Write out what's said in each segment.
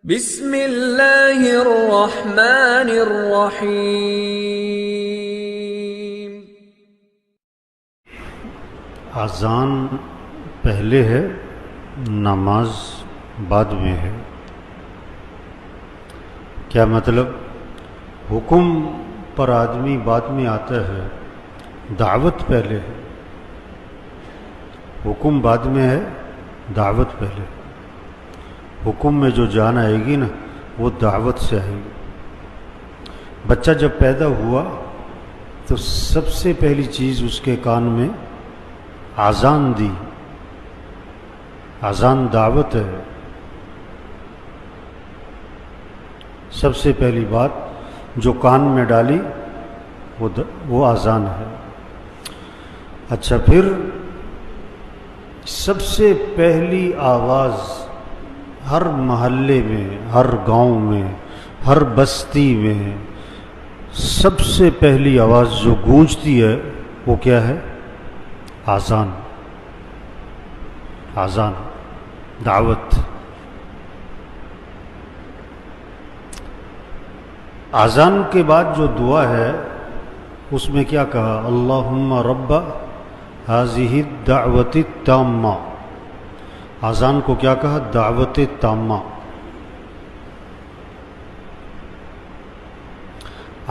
بسم اللہ الرحمن الرحیم۔ اذان پہلے ہے، نماز بعد میں ہے۔ کیا مطلب؟ حکم پر آدمی بعد میں آتا ہے، دعوت پہلے ہے۔ حکم بعد میں ہے، دعوت پہلے ہے۔ حکم میں جو جان آئے گی نا، وہ دعوت سے آئے گی۔ بچہ جب پیدا ہوا تو سب سے پہلی چیز اس کے کان میں اذان دی۔ اذان دعوت ہے۔ سب سے پہلی بات جو کان میں ڈالی وہ اذان ہے۔ اچھا، پھر سب سے پہلی آواز ہر محلے میں، ہر گاؤں میں، ہر بستی میں سب سے پہلی آواز جو گونجتی ہے وہ کیا ہے؟ اذان۔ اذان، دعوت۔ اذان کے بعد جو دعا ہے اس میں کیا کہا؟ اللہم رب ہذہ الدعوۃ التامہ۔ اذان کو کیا کہا؟ دعوت تامہ۔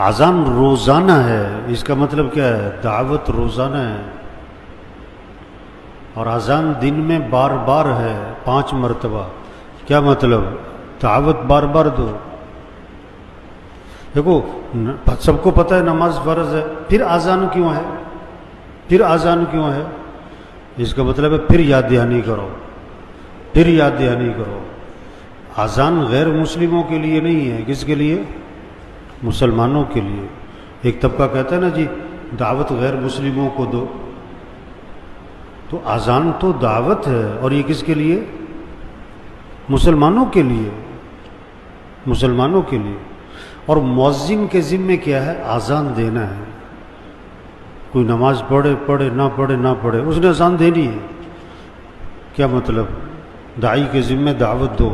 اذان روزانہ ہے، اس کا مطلب کیا ہے؟ دعوت روزانہ ہے۔ اور اذان دن میں بار بار ہے، 5 مرتبہ۔ کیا مطلب؟ دعوت بار بار دو۔ دیکھو، سب کو پتہ ہے نماز فرض ہے، پھر اذان کیوں ہے؟ پھر اذان کیوں ہے؟ اس کا مطلب ہے پھر یاد دہانی کرو، پھر یاد دہانی کرو۔ اذان غیر مسلموں کے لیے نہیں ہے، کس کے لیے؟ مسلمانوں کے لیے۔ ایک طبقہ کہتا ہے نا جی دعوت غیر مسلموں کو دو، تو اذان تو دعوت ہے، اور یہ کس کے لیے؟ مسلمانوں کے لیے، مسلمانوں کے لیے۔ اور مؤذن کے ذمے کیا ہے؟ اذان دینا ہے۔ کوئی نماز پڑھے نہ پڑھے نہ پڑھے، اس نے اذان دینی ہے۔ کیا مطلب؟ داعی کے ذمے دعوت دو۔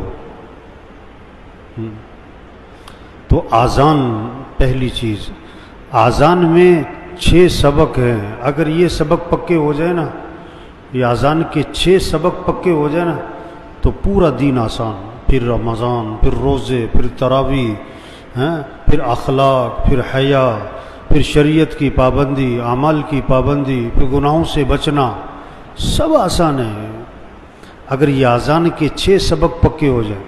تو اذان پہلی چیز۔ اذان میں 6 سبق ہیں، اگر یہ سبق پکے ہو جائے نا، یہ اذان کے 6 سبق پکے ہو جائے نا، تو پورا دین آسان۔ پھر رمضان، پھر روزے، پھر تراویح، پھر اخلاق، پھر حیا، پھر شریعت کی پابندی، اعمال کی پابندی، پھر گناہوں سے بچنا، سب آسان ہے اگر یہ اذان کے 6 سبق پکے ہو جائیں۔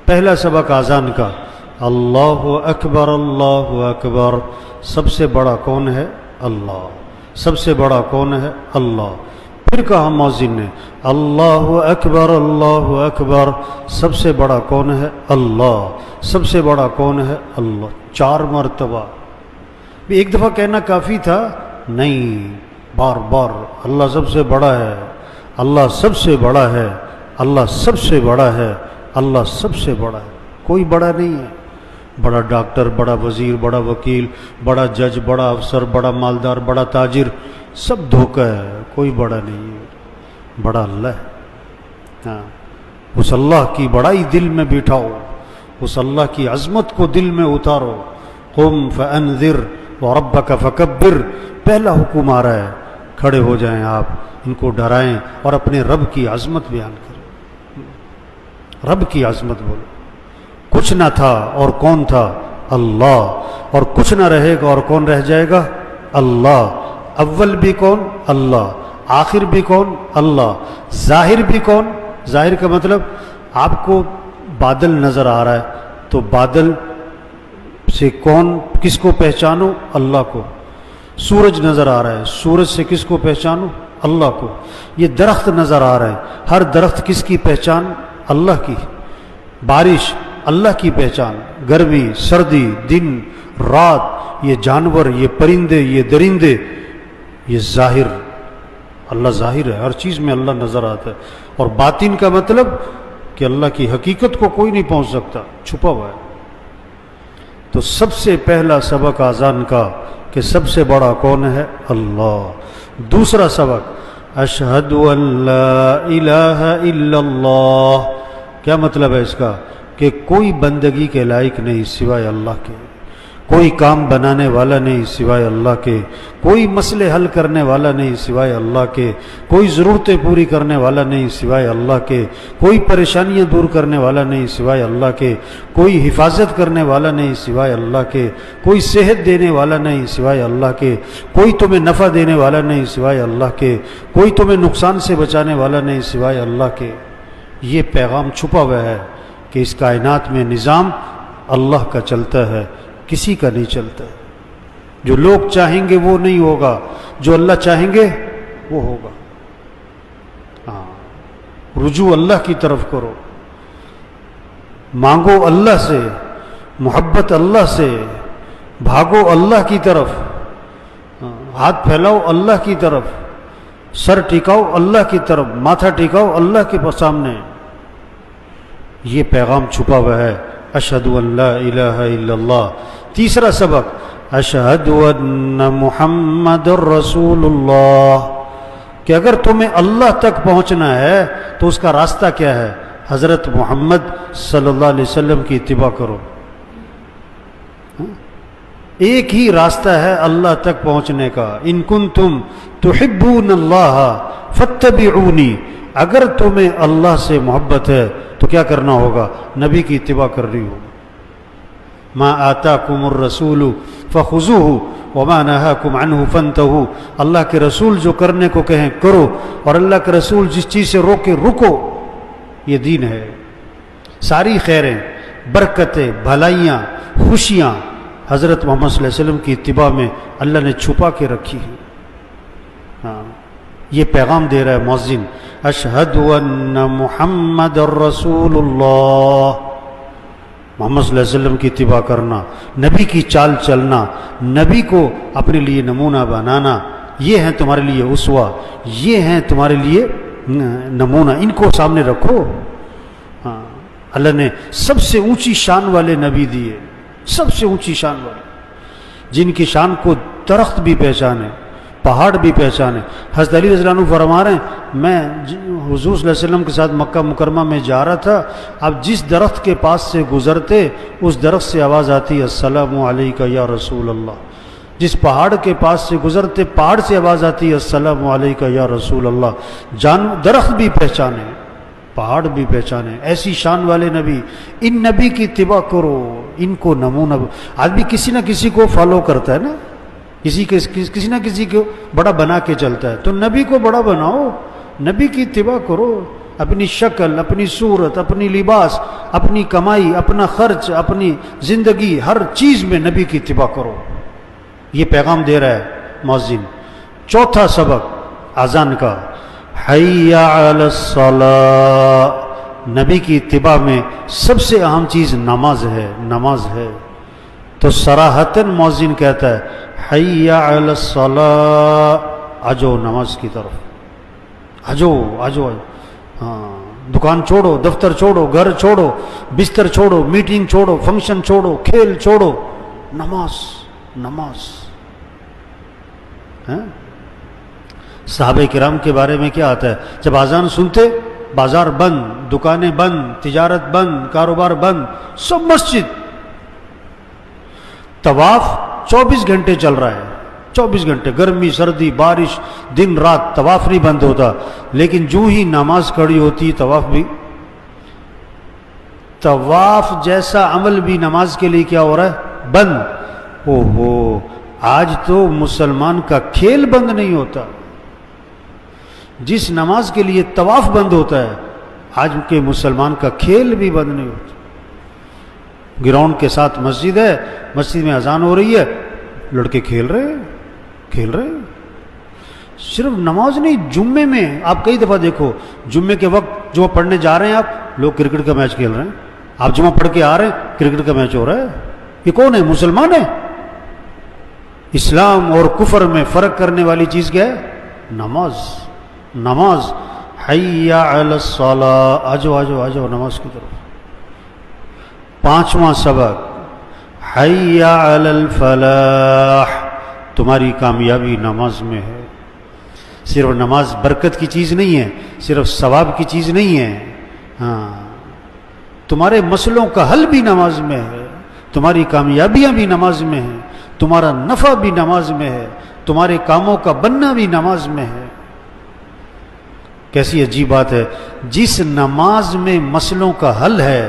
پہلا سبق اذان کا، اللہ اکبر اللہ اکبر۔ سب سے بڑا کون ہے؟ اللہ۔ سب سے بڑا کون ہے؟ اللہ۔ پھر کہا مؤذن نے اللہ اکبر اللہ اکبر۔ سب سے بڑا کون ہے؟ اللہ۔ سب سے بڑا کون ہے؟ اللہ۔ 4 مرتبہ۔ ایک دفعہ کہنا کافی تھا؟ نہیں، بار بار اللہ سب سے بڑا ہے، اللہ سب سے بڑا ہے، اللہ سب سے بڑا ہے، اللہ سب سے بڑا ہے۔ کوئی بڑا نہیں ہے۔ بڑا ڈاکٹر، بڑا وزیر، بڑا وکیل، بڑا جج، بڑا افسر، بڑا مالدار، بڑا تاجر، سب دھوکہ ہے، کوئی بڑا نہیں ہے۔ بڑا اللہ ہے۔ ہاں، اس اللہ کی بڑائی دل میں بٹھاؤ، اس اللہ کی عظمت کو دل میں اتارو۔ قم فانذر وربک فکبر۔ پہلا حکم آ رہا ہے، کھڑے ہو جائیں آپ، ان کو ڈرائیں اور اپنے رب کی عظمت بیان کریں۔ رب کی عظمت بولو۔ کچھ نہ تھا اور کون تھا؟ اللہ۔ اور کچھ نہ رہے گا اور کون رہ جائے گا؟ اللہ۔ اول بھی کون؟ اللہ۔ آخر بھی کون؟ اللہ۔ ظاہر بھی کون؟ ظاہر کا مطلب آپ کو بادل نظر آ رہا ہے، تو بادل سے کون، کس کو پہچانو؟ اللہ کو۔ سورج نظر آ رہا ہے، سورج سے کس کو پہچانو؟ اللہ کو۔ یہ درخت نظر آ رہا ہے، ہر درخت کس کی پہچان؟ اللہ کی۔ بارش اللہ کی پہچان، گرمی، سردی، دن، رات، یہ جانور، یہ پرندے، یہ درندے، یہ ظاہر۔ اللہ ظاہر ہے، ہر چیز میں اللہ نظر آتا ہے۔ اور باطن کا مطلب کہ اللہ کی حقیقت کو کوئی نہیں پہنچ سکتا، چھپا ہوا ہے۔ تو سب سے پہلا سبق اذان کا کہ سب سے بڑا کون ہے؟ اللہ۔ دوسرا سبق اشہد ان لا الہ الا اللہ۔ کیا مطلب ہے اس کا؟ کہ کوئی بندگی کے لائق نہیں سوائے اللہ کے، کوئی کام بنانے والا نہیں سوائے اللہ کے، کوئی مسئلے حل کرنے والا نہیں سوائے اللہ کے، کوئی ضرورتیں پوری کرنے والا نہیں سوائے اللہ کے، کوئی پریشانیاں دور کرنے والا نہیں سوائے اللہ کے، کوئی حفاظت کرنے والا نہیں سوائے اللہ کے، کوئی صحت دینے والا نہیں سوائے اللہ کے، کوئی تمہیں نفع دینے والا نہیں سوائے اللہ کے، کوئی تمہیں نقصان سے بچانے والا نہیں سوائے اللہ کے۔ یہ پیغام چھپا ہوا ہے کہ اس کائنات میں نظام اللہ کا چلتا ہے، کسی کا نہیں چلتا۔ جو لوگ چاہیں گے وہ نہیں ہوگا، جو اللہ چاہیں گے وہ ہوگا۔ ہاں، رجوع اللہ کی طرف کرو، مانگو اللہ سے، محبت اللہ سے، بھاگو اللہ کی طرف، ہاتھ پھیلاؤ اللہ کی طرف، سر ٹکاؤ اللہ کی طرف، ماتھا ٹکاؤ اللہ کے سامنے۔ یہ پیغام چھپا ہوا ہے۔ اشہد ان لا الہ الا اللہ۔ تیسرا سبق، اشہد ان محمد رسول اللہ، کہ اگر تمہیں اللہ تک پہنچنا ہے تو اس کا راستہ کیا ہے؟ حضرت محمد صلی اللہ علیہ وسلم کی اتباع کرو۔ ایک ہی راستہ ہے اللہ تک پہنچنے کا، ان کنتم تحبون اللہ فاتبعونی، اگر تمہیں اللہ سے محبت ہے تو کیا کرنا ہوگا؟ نبی کی اتباع کرنی ہوگی۔ ما آتاکم الرسول فخذوہ وما نہاکم عنہ فانتہوا، اللہ کے رسول جو کرنے کو کہیں کرو، اور اللہ کے رسول جس چیز سے روکے رکو۔ یہ دین ہے۔ ساری خیریں، برکتیں، بھلائیاں، خوشیاں حضرت محمد صلی اللہ علیہ وسلم کی اتباع میں اللہ نے چھپا کے رکھی ہے۔ ہاں، یہ پیغام دے رہا ہے مؤذن، اشہد ان محمد رسول اللہ۔ محمد صلی اللہ علیہ وسلم کی اتباع کرنا، نبی کی چال چلنا، نبی کو اپنے لیے نمونہ بنانا، یہ ہیں تمہارے لیے اسوہ، یہ ہیں تمہارے لیے نمونہ، ان کو سامنے رکھو۔ ہاں، اللہ نے سب سے اونچی شان والے نبی دیے، سب سے اونچی شان والے، جن کی شان کو درخت بھی پہچانے، پہاڑ بھی پہچانے۔ حضرت علی رضی اللہ عنہ فرما رہے ہیں، میں حضور صلی اللہ علیہ وسلم کے ساتھ مکہ مکرمہ میں جا رہا تھا، اب جس درخت کے پاس سے گزرتے اس درخت سے آواز آتی السلام علیکہ یا رسول اللہ، جس پہاڑ کے پاس سے گزرتے پہاڑ سے آواز آتی السلام علیکہ یا رسول اللہ۔ درخت بھی پہچانے، پہاڑ بھی پہچانے، ایسی شان والے نبی۔ ان نبی کی اتباع کرو، ان کو نمونہ۔ آدمی کسی نہ کسی کو فالو کرتا ہے نا، کسی نہ کسی کو بڑا بنا کے چلتا ہے، تو نبی کو بڑا بناؤ، نبی کی اتباع کرو۔ اپنی شکل، اپنی صورت، اپنی لباس، اپنی کمائی، اپنا خرچ، اپنی زندگی، ہر چیز میں نبی کی اتباع کرو۔ یہ پیغام دے رہا ہے مؤذن۔ چوتھا سبق اذان کا، حی علی الصلاۃ۔ نبی کی اتباع میں سب سے اہم چیز نماز ہے، نماز ہے۔ تو صراحتاً مؤذن کہتا ہے حی علی الصلاۃ، آجو نماز کی طرف، آجو آجو۔ ہاں، دکان چھوڑو، دفتر چھوڑو، گھر چھوڑو، بستر چھوڑو، میٹنگ چھوڑو، فنکشن چھوڑو، کھیل چھوڑو، نماز نماز۔ صحابہ کرام کے بارے میں کیا آتا ہے؟ جب اذان سنتے بازار بند، دکانیں بند، تجارت بند، کاروبار بند، سب مسجد۔ طواف 24 گھنٹے چل رہا ہے، 24 گھنٹے، گرمی سردی بارش دن رات، طواف نہیں بند ہوتا۔ لیکن جو ہی نماز کھڑی ہوتی طواف بھی، طواف جیسا عمل بھی نماز کے لیے کیا ہو رہا ہے؟ بند۔ اوہو، آج تو مسلمان کا کھیل بند نہیں ہوتا۔ جس نماز کے لیے طواف بند ہوتا ہے، آج کے مسلمان کا کھیل بھی بند نہیں ہوتا۔ گراؤنڈ کے ساتھ مسجد ہے، مسجد میں اذان ہو رہی ہے، لڑکے کھیل رہے۔ صرف نماز نہیں، جمعے میں آپ کئی دفعہ دیکھو، جمعے کے وقت جمعہ پڑھنے جا رہے ہیں آپ، لوگ کرکٹ کا میچ کھیل رہے ہیں۔ آپ جمعہ پڑھ کے آ رہے ہیں، کرکٹ کا میچ ہو رہا ہے۔ یہ کون ہے؟ مسلمان ہے۔ اسلام اور کفر میں فرق کرنے والی چیز کیا ہے؟ نماز، نماز۔ حی علی الصلاۃ، آجو آجو آجو نماز کی طرف۔ پانچواں سبق، حی علی الفلاح، تمہاری کامیابی نماز میں ہے۔ صرف نماز برکت کی چیز نہیں ہے، صرف ثواب کی چیز نہیں ہے۔ ہاں، تمہارے مسئلوں کا حل بھی نماز میں ہے، تمہاری کامیابیاں بھی نماز میں ہیں، تمہارا نفع بھی نماز میں ہے، تمہارے کاموں کا بننا بھی نماز میں ہے۔ کیسی عجیب بات ہے، جس نماز میں مسئلوں کا حل ہے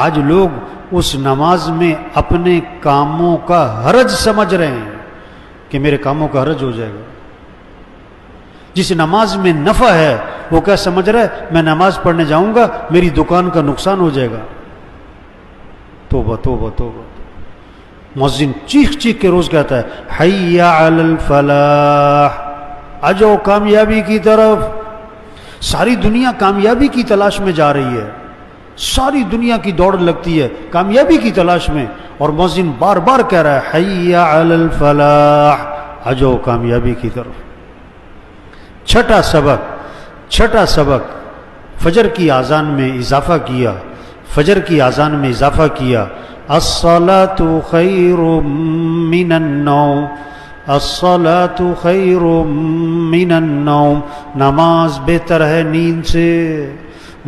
آج لوگ اس نماز میں اپنے کاموں کا حرج سمجھ رہے ہیں کہ میرے کاموں کا حرج ہو جائے گا۔ جس نماز میں نفع ہے وہ کیا سمجھ رہا ہے، میں نماز پڑھنے جاؤں گا میری دکان کا نقصان ہو جائے گا۔ توبہ توبہ توبہ۔ مؤذن چیخ چیخ کے روز کہتا ہے حی علی الفلاح، آ جاؤ کامیابی کی طرف۔ ساری دنیا کامیابی کی تلاش میں جا رہی ہے، ساری دنیا کی دوڑ لگتی ہے کامیابی کی تلاش میں، اور مؤذن بار بار کہہ رہا ہے حی علی الفلاح، آ جاؤ کامیابی کی طرف۔ چھٹا سبق فجر کی اذان میں اضافہ کیا، فجر کی اذان میں اضافہ کیا، الصلاۃ خیر من النوم، الصلاۃ خیر من النوم، نماز بہتر ہے نیند سے،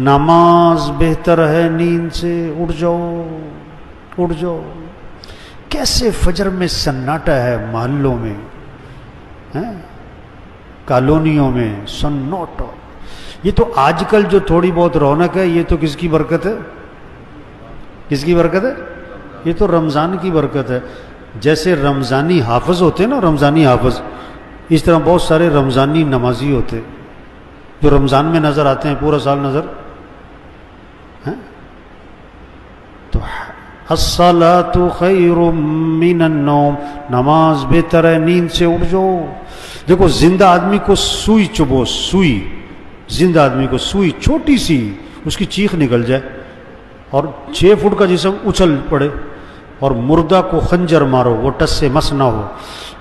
نماز بہتر ہے نیند سے، اٹھ جاؤ اٹھ جاؤ۔ کیسے فجر میں سناٹا ہے محلوں میں، کالونیوں میں سناٹا۔ یہ تو آج کل جو تھوڑی بہت رونق ہے یہ تو کس کی برکت ہے؟ کس کی برکت ہے؟ یہ تو رمضان کی برکت ہے۔ جیسے رمضانی حافظ ہوتے ہیں نا، رمضانی حافظ، اس طرح بہت سارے رمضانی نمازی ہوتے جو رمضان میں نظر آتے ہیں، پورا سال نظر ہیں۔ تو الصلاۃ خیر من النوم، نماز بہتر ہے نیند سے، اٹھ جاؤ۔ دیکھو زندہ آدمی کو سوئی چبھو، سوئی، زندہ آدمی کو سوئی چھوٹی سی اس کی چیخ نکل جائے اور 6 فٹ کا جسم اچھل پڑے، اور مردہ کو خنجر مارو وہ ٹس سے مس نہ ہو۔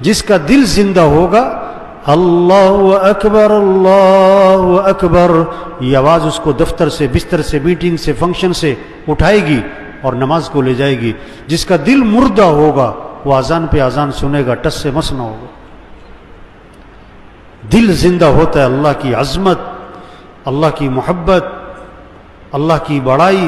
جس کا دل زندہ ہوگا اللہ اکبر اللہ اکبر، یہ آواز اس کو دفتر سے، بستر سے، میٹنگ سے، فنکشن سے اٹھائے گی اور نماز کو لے جائے گی۔ جس کا دل مردہ ہوگا وہ اذان پہ اذان سنے گا، ٹس سے مس نہ ہوگا۔ دل زندہ ہوتا ہے اللہ کی عظمت، اللہ کی محبت، اللہ کی بڑائی۔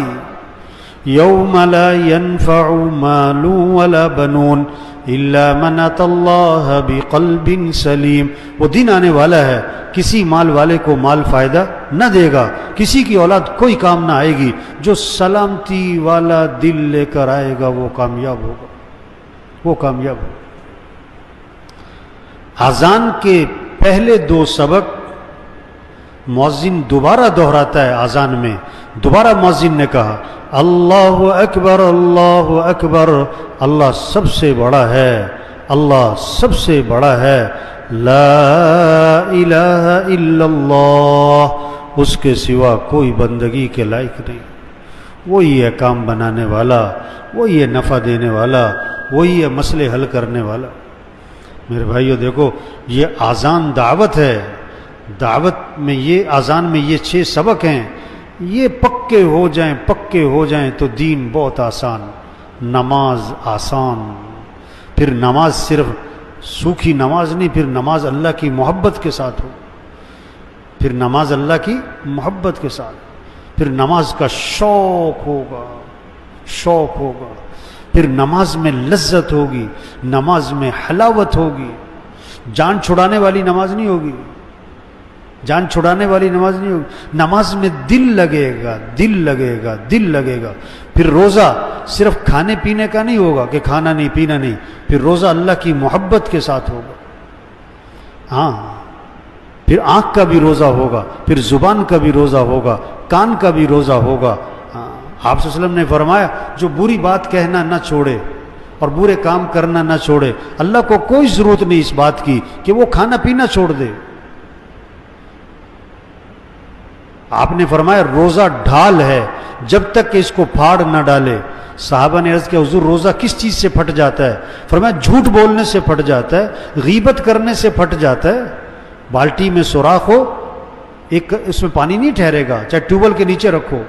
یوم لا ينفع مال ولا بنون الا من اتى الله بقلب سلیم، وہ دن آنے والا ہے کسی مال والے کو مال فائدہ نہ دے گا، کسی کی اولاد کوئی کام نہ آئے گی، جو سلامتی والا دل لے کر آئے گا وہ کامیاب ہوگا، وہ کامیاب ہوگا۔ اذان کے پہلے 2 سبق مؤذن دوبارہ دہراتا ہے اذان میں۔ دوبارہ مؤذن نے کہا اللہ اکبر اللہ اکبر، اللہ سب سے بڑا ہے، اللہ سب سے بڑا ہے، لا الہ الا اللہ، اس کے سوا کوئی بندگی کے لائق نہیں، وہی ہے کام بنانے والا، وہی ہے نفع دینے والا، وہی ہے مسئلے حل کرنے والا۔ میرے بھائیو دیکھو یہ اذان دعوت ہے، دعوت میں یہ اذان میں یہ 6 سبق ہیں، یہ پکے ہو جائیں تو دین بہت آسان، نماز آسان، پھر نماز صرف سوکھی نماز نہیں، پھر نماز اللہ کی محبت کے ساتھ ہو، پھر نماز اللہ کی محبت کے ساتھ، پھر نماز کا شوق ہوگا، پھر نماز میں لذت ہوگی، نماز میں حلاوت ہوگی، جان چھڑانے والی نماز نہیں ہوگی، جان چھڑانے والی نماز نہیں ہوگی، نماز میں دل لگے گا۔ پھر روزہ صرف کھانے پینے کا نہیں ہوگا کہ کھانا نہیں پینا نہیں، پھر روزہ اللہ کی محبت کے ساتھ ہوگا، ہاں، پھر آنکھ کا بھی روزہ ہوگا، پھر زبان کا بھی روزہ ہوگا، کان کا بھی روزہ ہوگا۔ آپ صلی اللہ علیہ وسلم نے فرمایا جو بری بات کہنا نہ چھوڑے اور برے کام کرنا نہ چھوڑے، اللہ کو کوئی ضرورت نہیں اس بات کی کہ وہ کھانا پینا چھوڑ دے۔ آپ نے فرمایا روزہ ڈھال ہے، جب تک کہ اس کو پھاڑ نہ ڈالے۔ صحابہ نے عرض کیا حضور روزہ کس چیز سے پھٹ جاتا ہے؟ فرمایا جھوٹ بولنے سے پھٹ جاتا ہے، غیبت کرنے سے پھٹ جاتا ہے۔ بالٹی میں سوراخ ہو، ایک اس میں پانی نہیں ٹھہرے گا، چاہے ٹیوب ویل کے نیچے رکھو۔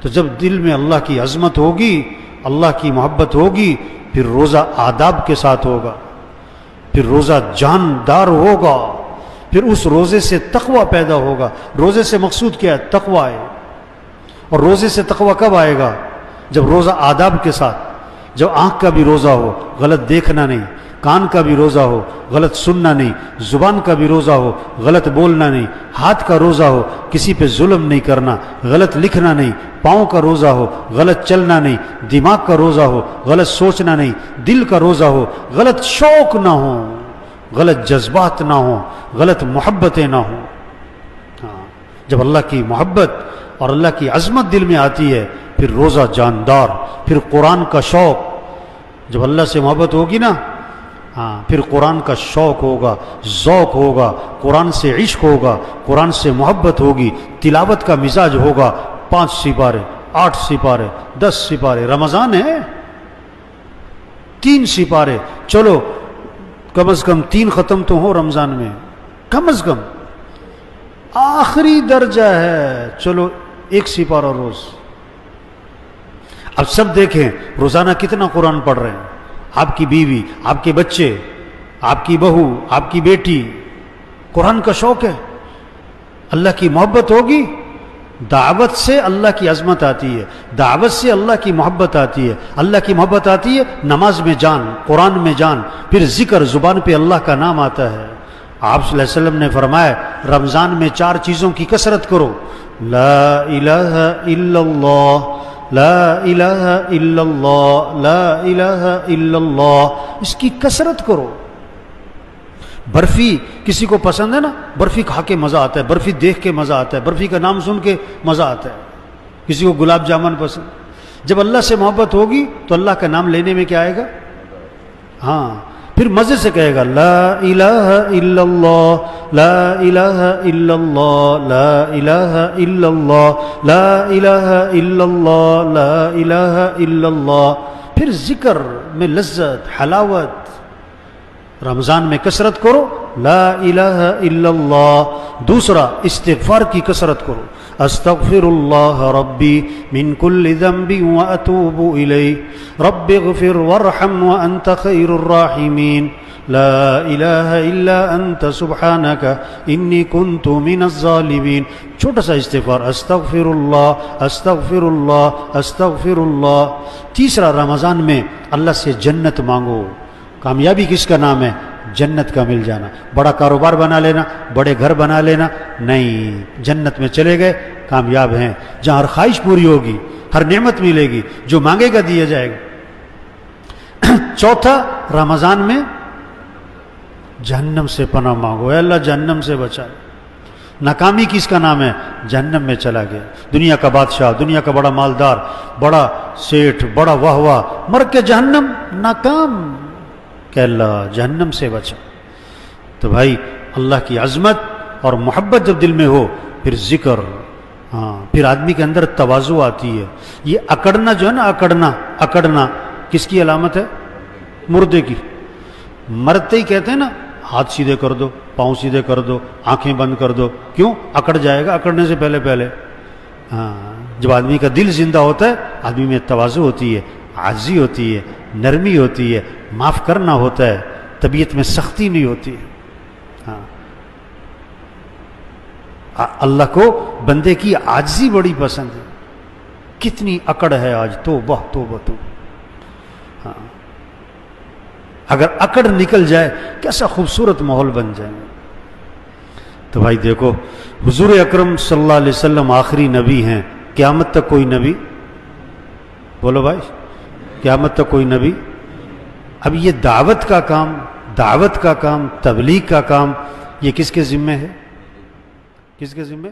تو جب دل میں اللہ کی عظمت ہوگی، اللہ کی محبت ہوگی، پھر روزہ آداب کے ساتھ ہوگا، پھر روزہ جاندار ہوگا، پھر اس روزے سے تقوی پیدا ہوگا۔ روزے سے مقصود کیا ہے؟ تقوی ہے۔ اور روزے سے تقوی کب آئے گا؟ جب روزہ آداب کے ساتھ، جب آنکھ کا بھی روزہ ہو، غلط دیکھنا نہیں، کان کا بھی روزہ ہو، غلط سننا نہیں، زبان کا بھی روزہ ہو، غلط بولنا نہیں، ہاتھ کا روزہ ہو، کسی پہ ظلم نہیں کرنا، غلط لکھنا نہیں، پاؤں کا روزہ ہو، غلط چلنا نہیں، دماغ کا روزہ ہو، غلط سوچنا نہیں، دل کا روزہ ہو، غلط شوق نہ ہو، غلط جذبات نہ ہوں، غلط محبتیں نہ ہوں۔ جب اللہ کی محبت اور اللہ کی عظمت دل میں آتی ہے پھر روزہ جاندار، پھر قرآن کا شوق، جب اللہ سے محبت ہوگی نا پھر قرآن کا شوق ہوگا، ذوق ہوگا، قرآن سے عشق ہوگا، قرآن سے محبت ہوگی، تلاوت کا مزاج ہوگا۔ 5 سپارے، 8 سپارے، 10 سپارے، رمضان ہے 3 سپارے، چلو کم از کم 3 ختم تو ہو رمضان میں، کم از کم آخری درجہ ہے، چلو 1 سپارہ روز۔ اب سب دیکھیں روزانہ کتنا قرآن پڑھ رہے ہیں، آپ کی بیوی، آپ کے بچے، آپ کی بہو، آپ کی بیٹی، قرآن کا شوق ہے، اللہ کی محبت ہوگی، دعوت سے اللہ کی عظمت آتی ہے، دعوت سے اللہ کی محبت آتی ہے، اللہ کی محبت آتی ہے نماز میں جان، قرآن میں جان، پھر ذکر، زبان پہ اللہ کا نام آتا ہے۔ آپ صلی اللہ علیہ وسلم نے فرمایا رمضان میں 4 چیزوں کی کثرت کرو، لا الہ الا اللہ، لا الہ الا اللہ، لا الہ الا اللہ، اس کی کثرت کرو۔ برفی کسی کو پسند ہے نا، برفی کھا کے مزہ آتا ہے، برفی دیکھ کے مزہ آتا ہے، برفی کا نام سن کے مزہ آتا ہے۔ کسی کو گلاب جامن پسند، جب اللہ سے محبت ہوگی تو اللہ کا نام لینے میں کیا آئے گا؟ ہاں، پھر مزے سے کہے گا لا الہ الا اللہ، لا الہ الا اللہ، لا الہ الا اللہ، لا الہ الا اللہ، لا الہ الا اللہ، پھر ذکر میں لذت، حلاوت۔ رمضان میں کثرت کرو لا الہ الا اللہ۔ دوسرا استغفار کی کثرت کرو، استغفر اللہ ربی من کل ذنب واتوب الیہ رب اغفر وارحم وانت خیر الراحمین لا الہ الا انت سبحانک انی کنت من الظالمین۔ چھوٹا سا استغفار، استغفر اللہ، استغفر اللہ، استغفر اللہ۔ تیسرا رمضان میں اللہ سے جنت مانگو۔ کامیابی کس کا نام ہے؟ جنت کا مل جانا۔ بڑا کاروبار بنا لینا، بڑے گھر بنا لینا نہیں، جنت میں چلے گئے کامیاب ہیں، جہاں ہر خواہش پوری ہوگی، ہر نعمت ملے گی، جو مانگے گا دیا جائے گا۔ چوتھا رمضان میں جہنم سے پناہ مانگو، اے اللہ جہنم سے بچا۔ ناکامی کس کا نام ہے؟ جہنم میں چلا گیا، دنیا کا بادشاہ، دنیا کا بڑا مالدار، بڑا سیٹھ، بڑا واہ واہ، مر کے جہنم، ناکام، کہ اللہ جہنم سے بچا۔ تو بھائی اللہ کی عظمت اور محبت جب دل میں ہو پھر ذکر، پھر آدمی کے اندر تواضع آتی ہے۔ یہ اکڑنا جو ہے نا، اکڑنا کس کی علامت ہے؟ مردے کی۔ مرتے ہی کہتے ہیں نا ہاتھ سیدھے کر دو، پاؤں سیدھے کر دو، آنکھیں بند کر دو، کیوں؟ اکڑ جائے گا، اکڑنے سے پہلے جب آدمی کا دل زندہ ہوتا ہے آدمی میں تواضع ہوتی ہے، عاجزی ہوتی ہے، نرمی ہوتی ہے، معاف کرنا ہوتا ہے، طبیعت میں سختی نہیں ہوتی ہے۔ اللہ کو بندے کی عاجزی بڑی پسند ہے۔ کتنی اکڑ ہے آج، توبہ توبہ توبہ۔ اگر اکڑ نکل جائے کیسا خوبصورت ماحول بن جائے۔ تو بھائی دیکھو حضور اکرم صلی اللہ علیہ وسلم آخری نبی ہیں، قیامت تک کوئی نبی، بولو بھائی، قیامت تک کوئی نبی۔ اب یہ دعوت کا کام، تبلیغ کا کام، یہ کس کے ذمہ ہے؟ کس کے ذمہ؟